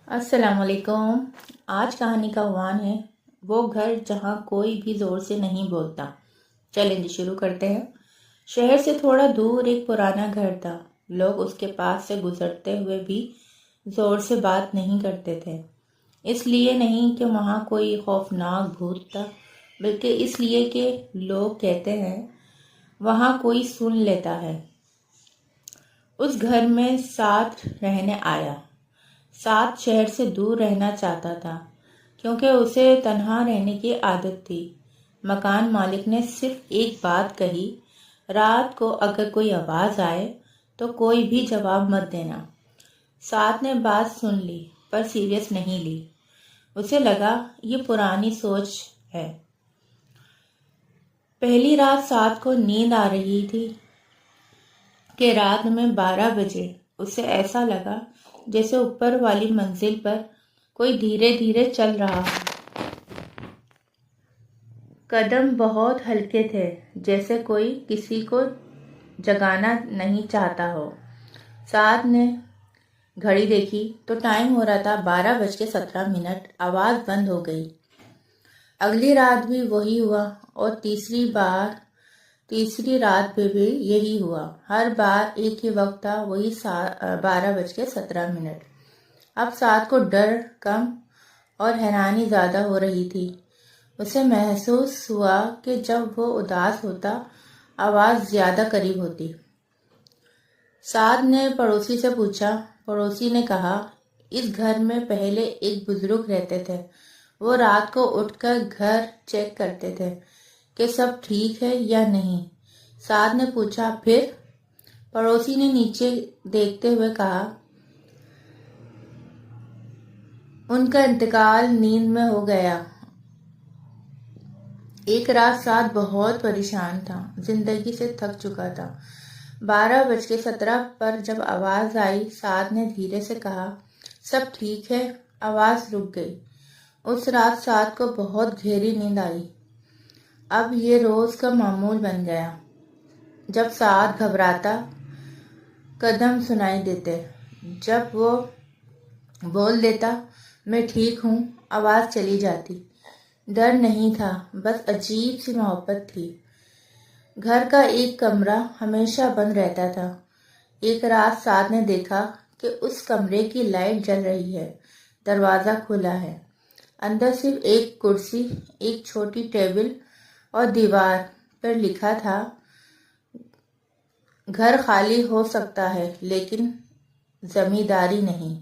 السلام علیکم۔ آج کہانی کا عنوان ہے وہ گھر جہاں کوئی بھی زور سے نہیں بولتا۔ چلیں جی شروع کرتے ہیں۔ شہر سے تھوڑا دور ایک پرانا گھر تھا۔ لوگ اس کے پاس سے گزرتے ہوئے بھی زور سے بات نہیں کرتے تھے۔ اس لیے نہیں کہ وہاں کوئی خوفناک بھوت تھا، بلکہ اس لیے کہ لوگ کہتے ہیں وہاں کوئی سن لیتا ہے۔ اس گھر میں سعد رہنے آیا۔ سعد شہر سے دور رہنا چاہتا تھا کیونکہ اسے تنہا رہنے کی عادت تھی۔ مکان مالک نے صرف ایک بات کہی، رات کو اگر کوئی آواز آئے تو کوئی بھی جواب مت دینا۔ سعد نے بات سن لی پر سیریس نہیں لی۔ اسے لگا یہ پرانی سوچ ہے۔ پہلی رات سعد کو نیند آ رہی تھی کہ رات میں 12 بجے اسے ایسا لگا جیسے اوپر والی منزل پر کوئی دھیرے دھیرے چل رہا ہو۔ قدم بہت ہلکے تھے، جیسے کوئی کسی کو جگانا نہیں چاہتا ہو۔ سعد نے گھڑی دیکھی تو ٹائم ہو رہا تھا 12:17۔ آواز بند ہو گئی۔ اگلی رات بھی وہی ہوا اور تیسری رات میں بھی یہی ہوا۔ ہر بار ایک ہی وقت تھا، وہی 12:17۔ اب سعد کو ڈر کم اور حیرانی زیادہ ہو رہی تھی۔ اسے محسوس ہوا کہ جب وہ اداس ہوتا آواز زیادہ قریب ہوتی۔ سعد نے پڑوسی سے پوچھا۔ پڑوسی نے کہا اس گھر میں پہلے ایک بزرگ رہتے تھے۔ وہ رات کو اٹھ کر گھر چیک کرتے تھے کہ سب ٹھیک ہے یا نہیں۔ سعد نے پوچھا پھر؟ پڑوسی نے نیچے دیکھتے ہوئے کہا ان کا انتقال نیند میں ہو گیا۔ ایک رات سعد بہت پریشان تھا، زندگی سے تھک چکا تھا۔ 12:17 پر جب آواز آئی، سعد نے دھیرے سے کہا سب ٹھیک ہے۔ آواز رک گئی۔ اس رات سعد کو بہت گہری نیند آئی۔ اب یہ روز کا معمول بن گیا۔ جب سعد گھبراتا قدم سنائی دیتے۔ جب وہ بول دیتا میں ٹھیک ہوں، آواز چلی جاتی۔ ڈر نہیں تھا، بس عجیب سی محبت تھی۔ گھر کا ایک کمرہ ہمیشہ بند رہتا تھا۔ ایک رات سعد نے دیکھا کہ اس کمرے کی لائٹ جل رہی ہے، دروازہ کھلا ہے۔ اندر صرف ایک کرسی، ایک چھوٹی ٹیبل اور دیوار پر لکھا تھا گھر خالی ہو سکتا ہے لیکن زمینداری نہیں۔